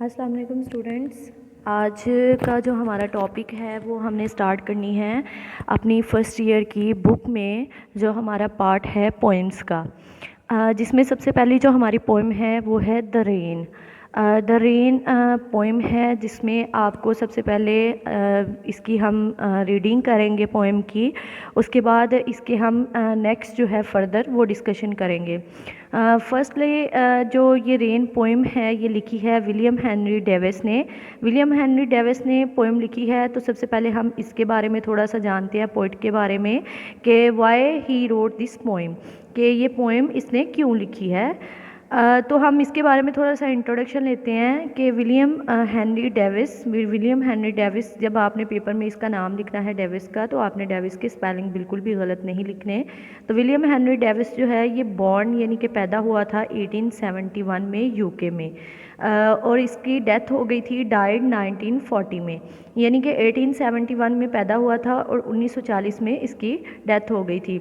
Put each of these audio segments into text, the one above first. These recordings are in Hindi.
अस्सलाम वालेकुम स्टूडेंट्स। आज का जो हमारा टॉपिक है वो हमने स्टार्ट करनी है अपनी फ़र्स्ट ईयर की बुक में, जो हमारा पार्ट है पोइम्स का, जिसमें सबसे पहली जो हमारी पोइम है वो है the rain. The rain poem है जिसमें आपको सबसे पहले इसकी हम रीडिंग करेंगे पोइम की। उसके बाद इसके हम नेक्स्ट जो है फर्दर वो डिस्कशन करेंगे। फर्स्टली जो ये रेन पोइम है ये लिखी है विलियम हेनरी डेविस ने। विलियम हेनरी डेविस ने पोइम लिखी है, तो सबसे पहले हम इसके बारे में थोड़ा सा जानते हैं, पोइट के बारे में, कि why he wrote this poem, कि ये पोइम इसने क्यों लिखी है। तो हम इसके बारे में थोड़ा सा इंट्रोडक्शन लेते हैं कि विलियम हेनरी डेविस, जब आपने पेपर में इसका नाम लिखना है डेविस का, तो आपने डेविस के स्पेलिंग बिल्कुल भी गलत नहीं लिखने। तो विलियम हेनरी डेविस जो है ये बॉर्न यानी कि पैदा हुआ था 1871 में यूके में, और इसकी डेथ हो गई थी, डाइड 1940 में, यानी कि 1871 में पैदा हुआ था और 1940 में इसकी डेथ हो गई थी।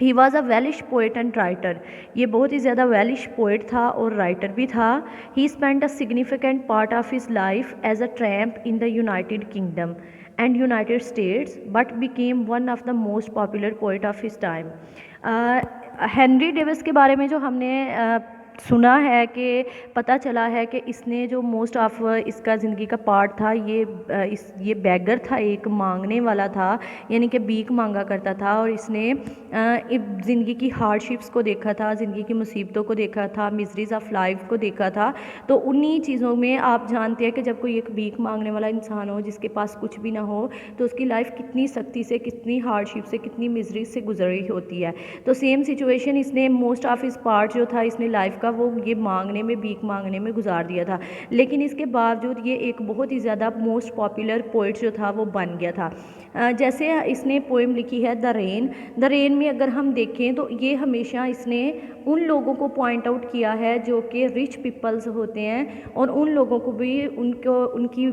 He was a Welsh poet and writer, ये बहुत ही ज़्यादा वेलिश पोइट था और राइटर भी था। He spend a significant part of his life as a tramp in the United Kingdom and United States, but became one of the most popular poet of his time. Henry Davies के बारे में जो हमने सुना है कि पता चला है कि इसने जो मोस्ट ऑफ इसका ज़िंदगी का पार्ट था, ये बैगर था, एक मांगने वाला था, यानी कि भीख मांगा करता था, और इसने ज़िंदगी की हार्डशिप्स को देखा था, ज़िंदगी की मुसीबतों को देखा था, मिजरीज़ ऑफ लाइफ को देखा था। तो उन्हीं चीज़ों में आप जानते हैं कि जब कोई एक भीख मांगने वाला इंसान हो, जिसके पास कुछ भी ना हो, तो उसकी लाइफ कितनी सख्ती से, कितनी हार्डशिप से, कितनी मिजरी से गुजर रही होती है। तो सेम सिचुएशन इसने मोस्ट ऑफ इस पार्ट जो था इसने लाइफ का, वो ये मांगने में, भीख मांगने में गुजार दिया था। लेकिन इसके बावजूद ये एक बहुत ही ज़्यादा मोस्ट पॉपुलर पोइट जो था वो बन गया था। जैसे इसने पोइम लिखी है द रेन। द रेन में अगर हम देखें तो ये हमेशा इसने उन लोगों को पॉइंट आउट किया है जो कि रिच पीपल्स होते हैं, और उन लोगों को भी उनकी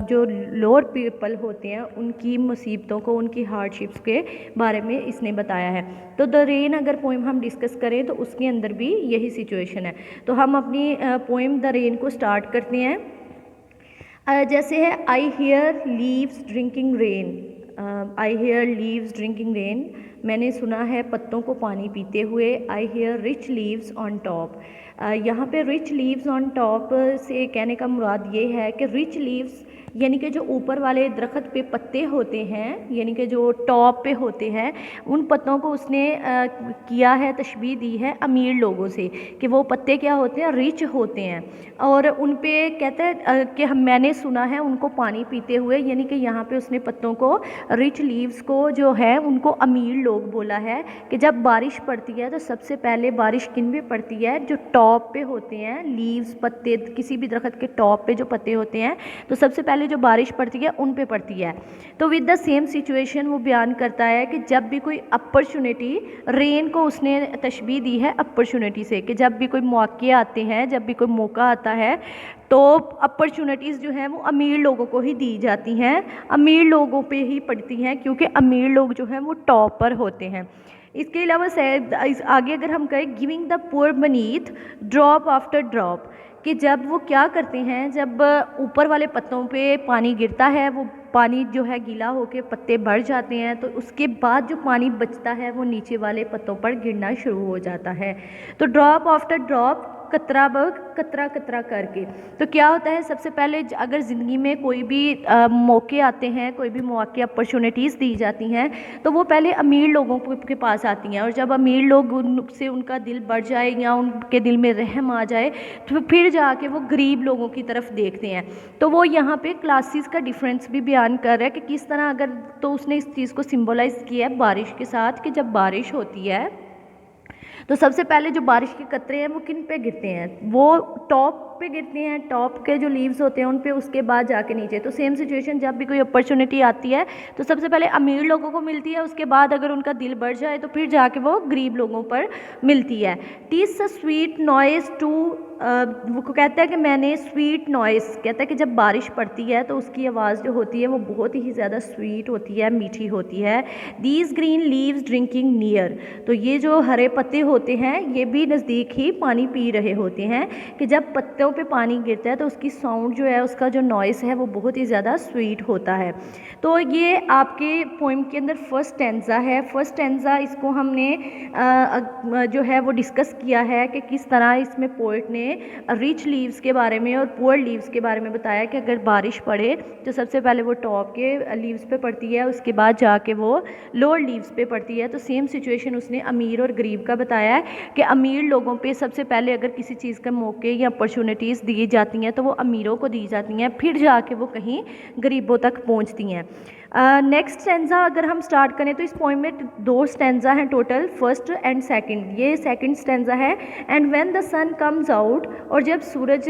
जो लोअर पीपल होते हैं उनकी मुसीबतों को, उनकी हार्डशिप्स के बारे में इसने बताया है। तो द रेन अगर पोइम हम डिस्कस करें तो उसके अंदर भी यही सिचुएशन है। तो हम अपनी पोइम द रेन को स्टार्ट करते हैं। जैसे है I hear leaves drinking rain. I hear leaves drinking rain, मैंने सुना है पत्तों को पानी पीते हुए। I hear rich leaves on top, यहाँ पे रिच लीव्स ऑन टॉप से कहने का मुराद ये है कि रिच लीव्स यानी कि जो ऊपर वाले दरख्त पे पत्ते होते हैं, यानी कि जो टॉप पे होते हैं, उन पत्तों को उसने किया है, तशबीह दी है अमीर लोगों से, कि वो पत्ते क्या होते हैं, रिच होते हैं, और उन पे कहते हैं कि मैंने सुना है उनको पानी पीते हुए, यानी कि यहाँ पे उसने पत्तों को, रिच लीव्स को जो है उनको अमीर लोग बोला है। कि जब बारिश पड़ती है तो सबसे पहले बारिश किन पे पड़ती है, जो टॉप पे होते हैं लीव्स, पत्ते, किसी भी दरख्त के टॉप पे जो पत्ते होते हैं, तो सबसे पहले जो बारिश पड़ती है उन पे पड़ती है। तो विद द सेम सिचुएशन वो बयान करता है कि जब भी कोई अपॉर्चुनिटी, रेन को उसने तशबीह दी है अपॉर्चुनिटी से, कि जब भी कोई मौके आते हैं, जब भी कोई मौका आता है, तो अपॉर्चुनिटीज़ जो हैं वो अमीर लोगों को ही दी जाती हैं, अमीर लोगों पे ही पड़ती हैं, क्योंकि अमीर लोग जो हैं वो टॉप पर होते हैं। इसके अलावा आगे अगर हम कहें, giving the poor बनीथ drop after drop, कि जब वो क्या करते हैं, जब ऊपर वाले पत्तों पे पानी गिरता है, वो पानी जो है गीला होकर पत्ते बढ़ जाते हैं, तो उसके बाद जो पानी बचता है वो नीचे वाले पत्तों पर गिरना शुरू हो जाता है। तो ड्रॉप आफ्टर ड्रॉप, कतरा ब कतरा कतरा करके। तो क्या होता है, सबसे पहले अगर ज़िंदगी में कोई भी मौके आते हैं, कोई भी मौके, अपॉर्चुनिटीज़ दी जाती हैं, तो वो पहले अमीर लोगों के पास आती हैं, और जब अमीर लोग उनसे उनका दिल बढ़ जाए या उनके दिल में रहम आ जाए, तो फिर जाके वो गरीब लोगों की तरफ देखते हैं। तो वो यहाँ पे क्लासेस का डिफरेंस भी बयान कर रहा है कि किस तरह, अगर तो उसने इस चीज़ को सिंबलाइज़ किया है बारिश के साथ, कि जब बारिश होती है तो सबसे पहले जो बारिश के कतरे हैं वो किन पे गिरते हैं, वो टॉप पे गिरते हैं, टॉप के जो लीव्स होते हैं उन पे, उसके बाद जाके नीचे। तो सेम सिचुएशन, जब भी कोई अपॉर्चुनिटी आती है तो सबसे पहले अमीर लोगों को मिलती है, उसके बाद अगर उनका दिल बढ़ जाए तो फिर जाके वो गरीब लोगों पर मिलती है। Tease a sweet noise to वो कहता है कि मैंने स्वीट नॉइस, कहता है कि जब बारिश पड़ती है तो उसकी आवाज़ जो होती है वो बहुत ही ज़्यादा स्वीट होती है, मीठी होती है। These green leaves drinking near, तो ये जो हरे पत्ते होते हैं ये भी नज़दीक ही पानी पी रहे होते हैं, कि जब पत्तों पे पानी गिरता है तो उसकी साउंड जो है, उसका जो नॉइस है वो बहुत ही ज़्यादा स्वीट होता है। तो ये आपके पोइम के अंदर फर्स्ट स्टैंजा है। फर्स्ट स्टैंजा इसको हमने जो है वो डिस्कस किया है कि किस तरह इसमें पोइट ने रिच लीव्स के बारे में और पुअर लीव्स के बारे में बताया कि अगर बारिश पड़े तो सबसे पहले वो टॉप के लीव्स पे पड़ती है, उसके बाद जाके वो लोअर लीव्स पे पड़ती है। तो सेम सिचुएशन उसने अमीर और गरीब का बताया है कि अमीर लोगों पे सबसे पहले अगर किसी चीज़ के मौके या अपॉर्चुनिटीज़ दी जाती हैं तो वो अमीरों को दी जाती हैं, फिर जाके वो कहीं गरीबों तक पहुंचती हैं। नेक्स्ट स्टैंजा अगर हम स्टार्ट करें तो इस पोइम में 2 स्टैंजा हैं टोटल, फर्स्ट एंड सेकंड। ये सेकंड स्टैंजा है। And when the sun comes out, और जब सूरज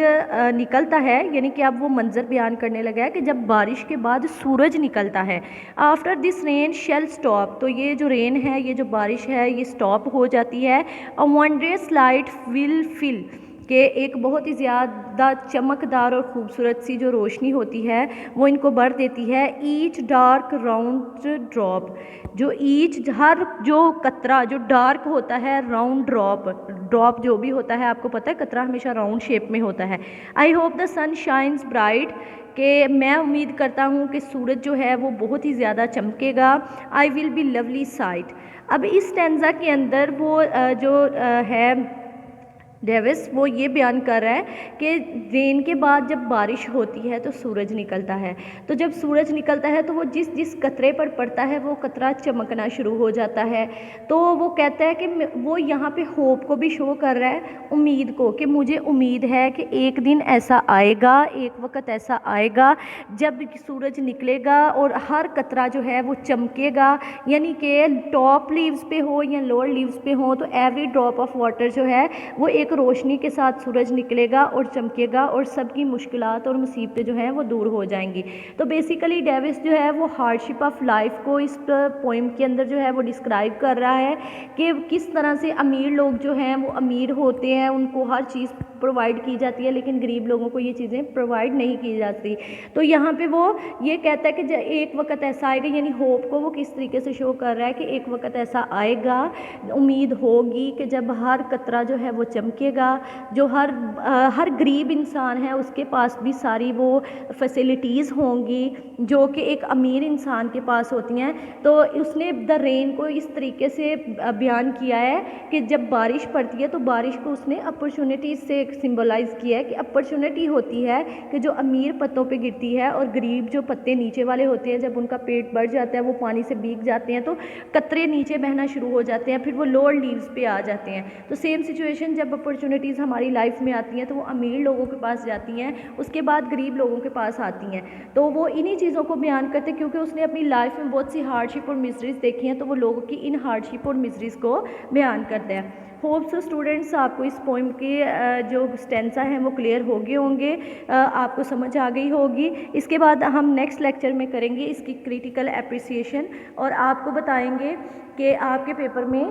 निकलता है, यानी कि अब वो मंजर बयान करने लगा है कि जब बारिश के बाद सूरज निकलता है। After this rain shall stop, तो ये जो रेन है, ये जो बारिश है, ये स्टॉप हो जाती है। अ वंडरस लाइट विल फिल, कि एक बहुत ही ज़्यादा चमकदार और ख़ूबसूरत सी जो रोशनी होती है वो इनको भर देती है। ईच डार्क राउंड ड्रॉप, जो ईच हर जो कतरा जो डार्क होता है, राउंड ड्रॉप जो भी होता है, आपको पता है कतरा हमेशा राउंड शेप में होता है। I hope the sun shines bright, कि मैं उम्मीद करता हूँ कि सूरज जो है वो बहुत ही ज़्यादा चमकेगा। I will be lovely sight. अब इस स्टैंजा के अंदर वो जो है डेविस, वो ये बयान कर रहा है कि रेन के बाद जब बारिश होती है तो सूरज निकलता है। तो जब सूरज निकलता है तो वो जिस जिस कतरे पर पड़ता है वो कतरा चमकना शुरू हो जाता है। तो वो कहता है कि वो यहाँ पे होप को भी शो कर रहा है, उम्मीद को, कि मुझे उम्मीद है कि एक दिन ऐसा आएगा, एक वक्त ऐसा आएगा जब सूरज निकलेगा और हर कतरा जो है वो चमकेगा, यानी कि टॉप लीव्स पे हो या लोअर लीव्स पे हो, तो एवरी ड्रॉप ऑफ वाटर जो है वो एक रोशनी के साथ सूरज निकलेगा और चमकेगा और सबकी मुश्किलात और मुसीबतें जो हैं वो दूर हो जाएंगी। तो बेसिकली डेविस जो है वो हार्डशिप ऑफ लाइफ को इस पोइम के अंदर जो है वो डिस्क्राइब कर रहा है कि किस तरह से अमीर लोग जो हैं वो अमीर होते हैं, उनको हर चीज़ प्रोवाइड की जाती है, लेकिन गरीब लोगों को ये चीज़ें प्रोवाइड नहीं की जाती। तो यहाँ पे वो ये कहता है कि एक वक्त ऐसा आएगा, यानी होप को वो किस तरीके से शो कर रहा है कि एक वक्त ऐसा आएगा, उम्मीद होगी कि जब हर कतरा जो है वो चमकेगा, जो हर गरीब इंसान है उसके पास भी सारी वो फैसिलिटीज़ होंगी जो कि एक अमीर इंसान के पास होती हैं। तो उसने द रेन को इस तरीके से बयान किया है कि जब बारिश पड़ती है तो बारिश को उसने अपॉर्चुनिटीज़ से सिंबलाइज़ किया है कि अपॉर्चुनिटी होती है कि जो अमीर पत्तों पे गिरती है और गरीब जो पत्ते नीचे वाले होते हैं, जब उनका पेट बढ़ जाता है, वो पानी से भीग जाते हैं तो कतरे नीचे बहना शुरू हो जाते हैं, फिर वो लोअर लीव्स पे आ जाते हैं। तो सेम सिचुएशन जब अपॉर्चुनिटीज़ हमारी लाइफ में आती हैं तो वो अमीर लोगों के पास जाती हैं, उसके बाद गरीब लोगों के पास आती हैं। तो वो इन्हीं चीज़ों को बयान करते हैं क्योंकि उसने अपनी लाइफ में बहुत सी हार्डशिप और मिजरीज़ देखी हैं, तो वो लोगों की इन हार्डशिप और मिजरीज़ को बयान करते हैं। होप्स स्टूडेंट्स आपको इस पोइम के जो स्टेंसा हैं वो क्लियर हो गए होंगे, आपको समझ आ गई होगी। इसके बाद हम नेक्स्ट लेक्चर में करेंगे इसकी क्रिटिकल एप्रिसिएशन और आपको बताएंगे कि आपके पेपर में